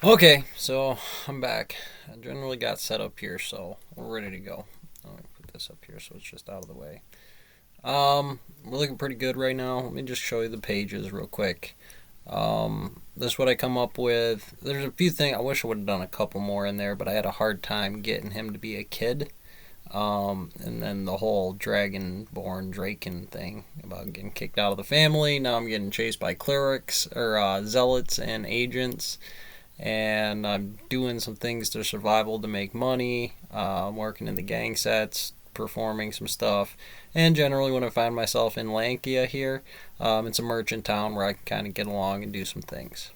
Okay, so I'm back. I generally got set up here, so we're ready to go. I'm gonna put this up here so it's just out of the way. We're looking pretty good right now. Let me just show you the pages real quick. This is what I come up with. There's a few things I wish I would have done a couple more in there, but I had a hard time getting him to be a kid. And then the whole Dragonborn Draken thing about getting kicked out of the family. Now I'm getting chased by clerics or zealots and agents, and I'm doing some things to survival to make money. I'm working in the gang sets, performing some stuff, and generally when I find myself in Lankia here, it's a merchant town where I can kind of get along and do some things.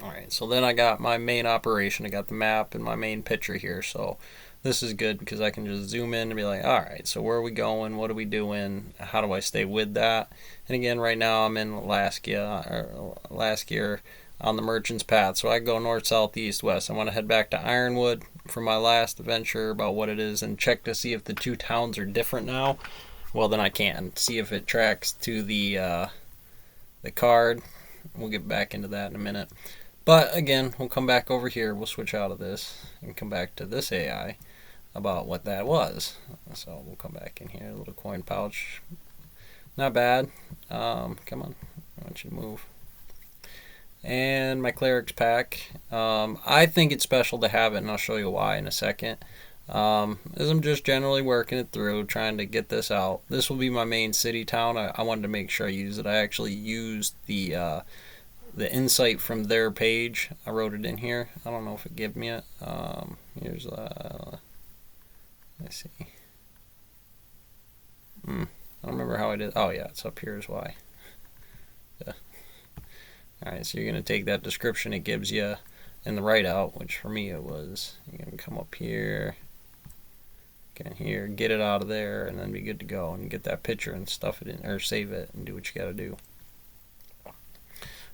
All right, so then I got my main operation. I got the map and my main picture here, so this is good because I can just zoom in and be like, all right, so where are we going? What are we doing? How do I stay with that? And again, right now I'm in Laskia on the Merchant's Path. So I go north, south, east, west. I want to head back to Ironwood for my last adventure about what it is and check to see if the two towns are different now. Well, then I can see if it tracks to the card. We'll get back into that in a minute. But again, we'll come back over here. We'll switch out of this and come back to this AI about what that was. So we'll come back in here. A little coin pouch. Not bad. Come on. I want you to move. And my cleric's pack. I think it's special to have it, and I'll show you why in a second. As I'm just generally working it through, trying to get this out. This will be my main city town. I wanted to make sure I use it. I actually used the insight from their page. I wrote it in here. I don't know if it gave me it. Here's let's see. I don't remember how I did. Oh yeah, it's up here is why. Yeah. All right, so you're gonna take that description it gives you in the write out, which for me it was. You're gonna come up here, get here, get it out of there, and then be good to go and get that picture and stuff it in or save it and do what you gotta do.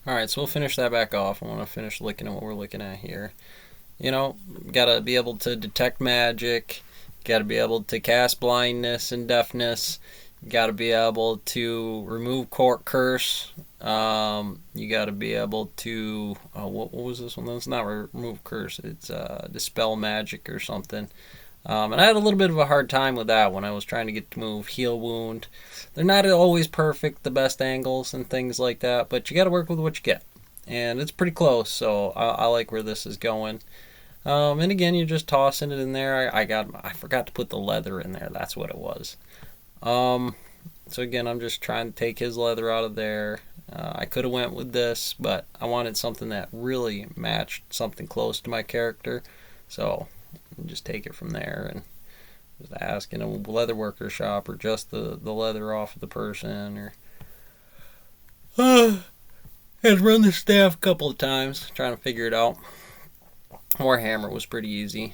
All right, so we'll finish that back off. I want to finish looking at what we're looking at here. You know, gotta be able to detect magic. Gotta be able to cast blindness and deafness. Gotta be able to remove court curse. You got to be able to what was this one? That's not remove curse. It's dispel magic or something. And I had a little bit of a hard time with that when I was trying to get to move heal wound. They're not always perfect, the best angles and things like that, but you got to work with what you get, and it's pretty close. So I like where this is going. And again, you're just tossing it in there. I forgot to put the leather in there. That's what it was. Um, so again, I'm just trying to take his leather out of there. I could have went with this, but I wanted something that really matched something close to my character. So just take it from there and just ask in a leather worker shop or just the leather off of the person or had run the staff a couple of times trying to figure it out. Warhammer was pretty easy.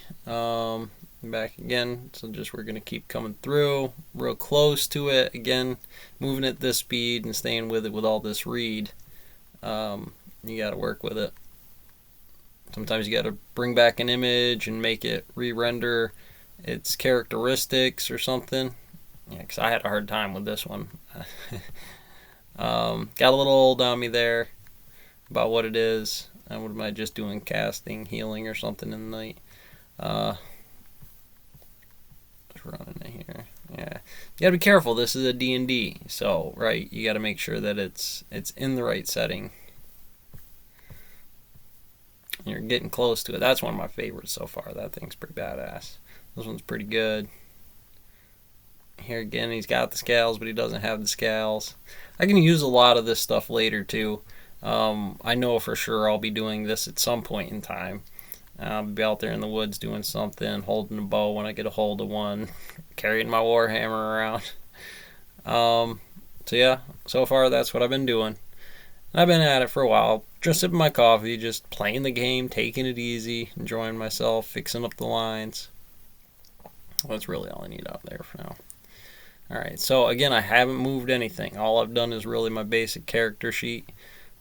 Back again, so just we're gonna keep coming through real close to it again, moving at this speed and staying with it with all this read. You got to work with it. Sometimes you got to bring back an image and make it re-render its characteristics or something. Yeah, because I had a hard time with this one. Got a little old on me there about what it is. What am I just doing? Casting, healing, or something in the night. Just running it here. Yeah, you gotta be careful. This is a D&D, so right, you gotta make sure that it's in the right setting. You're getting close to it. That's one of my favorites so far. That thing's pretty badass. This one's pretty good. Here again, he's got the scales, but he doesn't have the scales. I can use a lot of this stuff later too. I know for sure I'll be doing this at some point in time. I'll be out there in the woods doing something, holding a bow when I get a hold of one, carrying my warhammer around. So yeah, so far that's what I've been doing. And I've been at it for a while, just sipping my coffee, just playing the game, taking it easy, enjoying myself, fixing up the lines. Well, that's really all I need out there for now. Alright, so again, I haven't moved anything. All I've done is really my basic character sheet.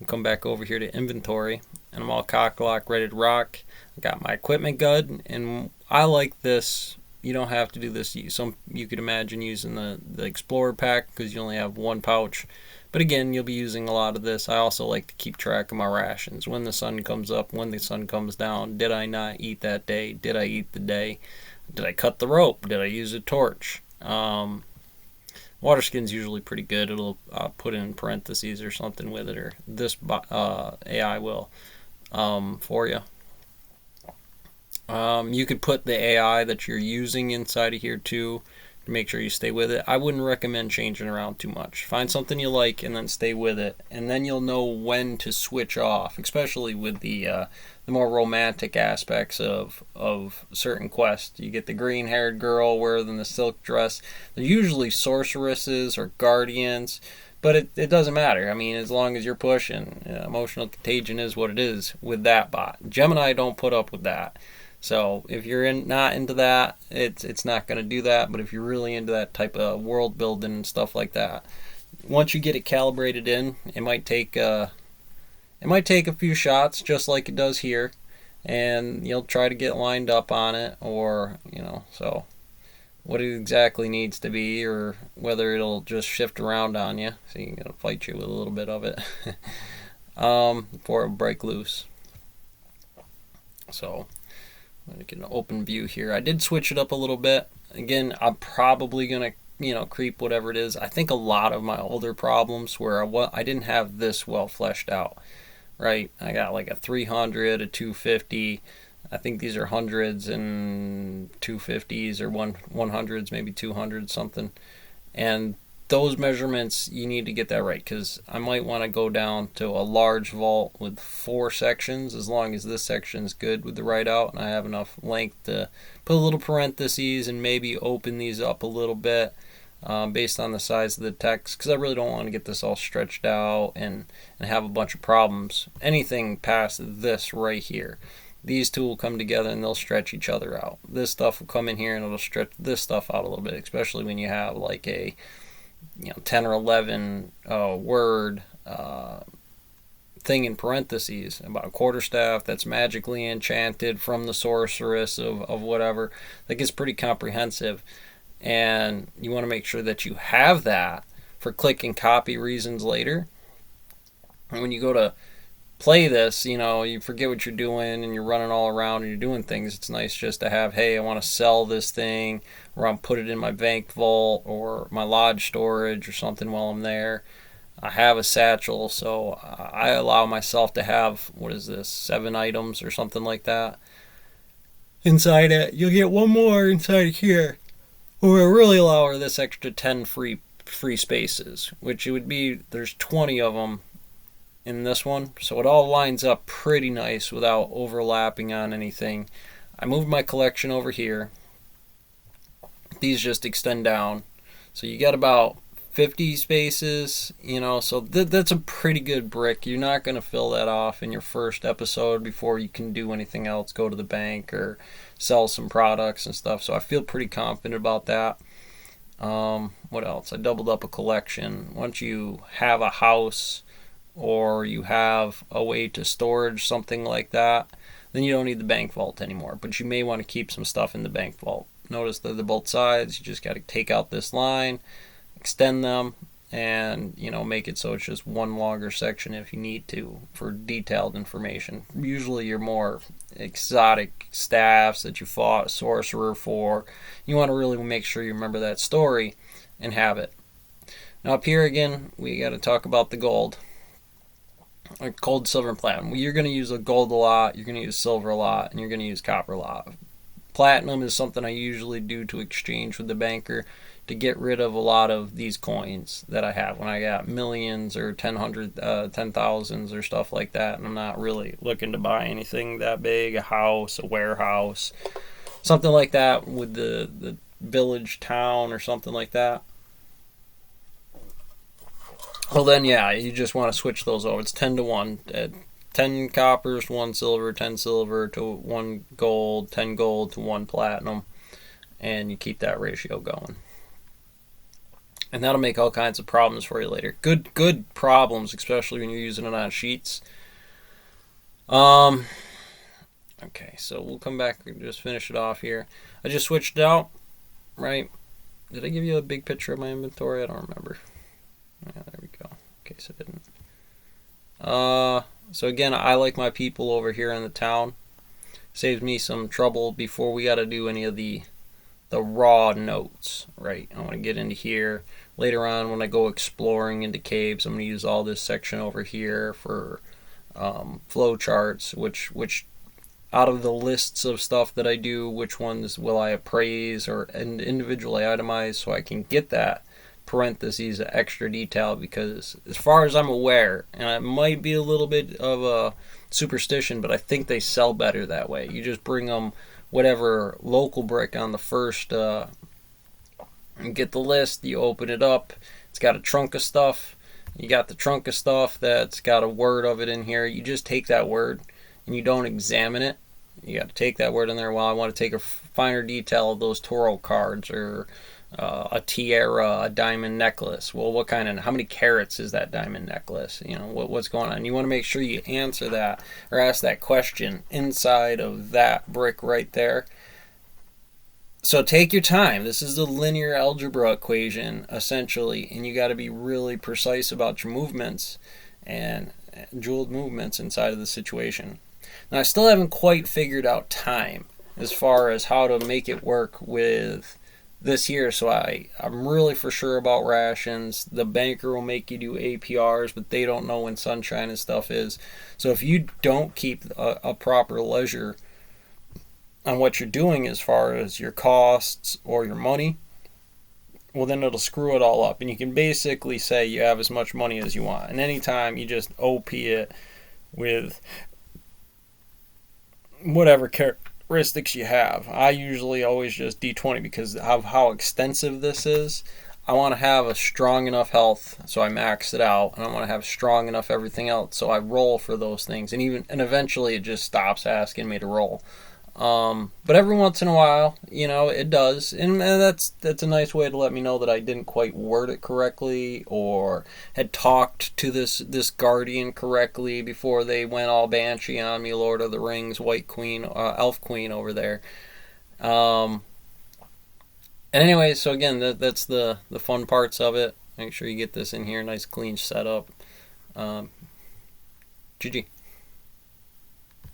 I'll come back over here to inventory, and I'm all cock-locked, ready to rock. I got my equipment good, and I like this. You don't have to do this. You could imagine using the Explorer pack because you only have one pouch. But again, you'll be using a lot of this. I also like to keep track of my rations. When the sun comes up, when the sun comes down. Did I not eat that day? Did I eat the day? Did I cut the rope? Did I use a torch? Water skin's usually pretty good. It'll put in parentheses or something with it, or this AI will for you. You could put the AI that you're using inside of here too to make sure you stay with it. I wouldn't recommend changing around too much. Find something you like and then stay with it, and then you'll know when to switch off, especially with the more romantic aspects of certain quests. You get the green-haired girl wearing the silk dress. They're usually sorceresses or guardians, but it doesn't matter. I mean, as long as you're pushing, emotional contagion is what it is with that bot. Gemini don't put up with that. So if you're not into that, it's not going to do that. But if you're really into that type of world building and stuff like that, once you get it calibrated in, it might take a few shots, just like it does here, and you'll try to get lined up on it, or so what it exactly needs to be, or whether it'll just shift around on you, so you're gonna fight you with a little bit of it before it break loose. So. I'm going to get an open view here. I did switch it up a little bit. Again, I'm probably going to, creep whatever it is. I think a lot of my older problems where I didn't have this well fleshed out, right? I got like a 300, a 250. I think these are hundreds and 250s, or 100s, maybe 200 something. And those measurements, you need to get that right, because I might want to go down to a large vault with 4 sections, as long as this section is good with the write out and I have enough length to put a little parentheses and maybe open these up a little bit based on the size of the text, because I really don't want to get this all stretched out and have a bunch of problems. Anything past this right here, these two will come together and they'll stretch each other out. This stuff will come in here and it'll stretch this stuff out a little bit, especially when you have like a 10 or 11 word thing in parentheses about a quarterstaff that's magically enchanted from the sorceress of whatever. That gets pretty comprehensive, and you want to make sure that you have that for click and copy reasons later. And when you go to play this, you forget what you're doing and you're running all around and you're doing things. It's nice just to have, hey, I want to sell this thing, or I'm put it in my bank vault or my lodge storage or something while I'm there. I have a satchel, so I allow myself to have, 7 items or something like that inside it. You'll get one more inside here, or I really allow her this extra 10 free spaces, which it would be, there's 20 of them in this one, so it all lines up pretty nice without overlapping on anything. I moved my collection over here. These just extend down, so you got about 50 spaces, so that's a pretty good brick. You're not going to fill that off in your first episode before you can do anything else, go to the bank or sell some products and stuff, so I feel pretty confident about that. What else? I doubled up a collection. Once you have a house or you have a way to storage something like that, then you don't need the bank vault anymore, but you may want to keep some stuff in the bank vault. Notice that the both sides, you just got to take out this line, extend them, and make it so it's just one longer section if you need to for detailed information. Usually your more exotic staffs that you fought a sorcerer for, you want to really make sure you remember that story and have it. Now up here again, we got to talk about the gold. Gold, silver, and platinum. You're going to use a gold a lot, you're going to use silver a lot, and you're going to use copper a lot. Platinum is something I usually do to exchange with the banker to get rid of a lot of these coins that I have when I got millions or 10,000s or stuff like that, and I'm not really looking to buy anything that big, a house, a warehouse, something like that with the village, town, or something like that. Well then, yeah, you just want to switch those over. It's 10 to 1. 10 coppers to 1 silver, 10 silver to 1 gold, 10 gold to 1 platinum, and you keep that ratio going. And that'll make all kinds of problems for you later. Good problems, especially when you're using it on sheets. Okay, so we'll come back and just finish it off here. I just switched it out, right? Did I give you a big picture of my inventory? I don't remember. Yeah, there we go. case it didn't. So again, I like my people over here in the town. Saves me some trouble before we got to do any of the raw notes, right? I want to get into here. Later on, when I go exploring into caves, I'm going to use all this section over here for flow charts, which out of the lists of stuff that I do, which ones will I appraise or individually itemize so I can get that parentheses extra detail, because as far as I'm aware, and it might be a little bit of a superstition, but I think they sell better that way. You just bring them whatever local brick on the first and get the list, you open it up, it's got a trunk of stuff, you got the trunk of stuff that's got a word of it in here. You just take that word and you don't examine it. You got to take that word in there. Well, I want to take a finer detail of those Toro cards, or a tiara, a diamond necklace. Well, what kind of, how many carats is that diamond necklace? You know, what's going on? You want to make sure you answer that or ask that question inside of that brick right there. So take your time. This is the linear algebra equation, essentially, and you got to be really precise about your movements and jeweled movements inside of the situation. Now, I still haven't quite figured out time as far as how to make it work with this year, so I'm really for sure about rations. The banker will make you do APRs, but they don't know when sunshine and stuff is. So if you don't keep a proper ledger on what you're doing as far as your costs or your money, well, then it'll screw it all up. And you can basically say you have as much money as you want, and anytime you just OP it with whatever characteristics you have. I usually always just D20 because of how extensive this is. I want to have a strong enough health, so I max it out, and I want to have strong enough everything else, so I roll for those things, and eventually it just stops asking me to roll. But every once in a while, you know, it does, and that's a nice way to let me know that I didn't quite word it correctly, or had talked to this guardian correctly before they went all banshee on me, Lord of the Rings, White Queen, Elf Queen over there. And anyway, so again, that's the fun parts of it. Make sure you get this in here, nice clean setup. GG.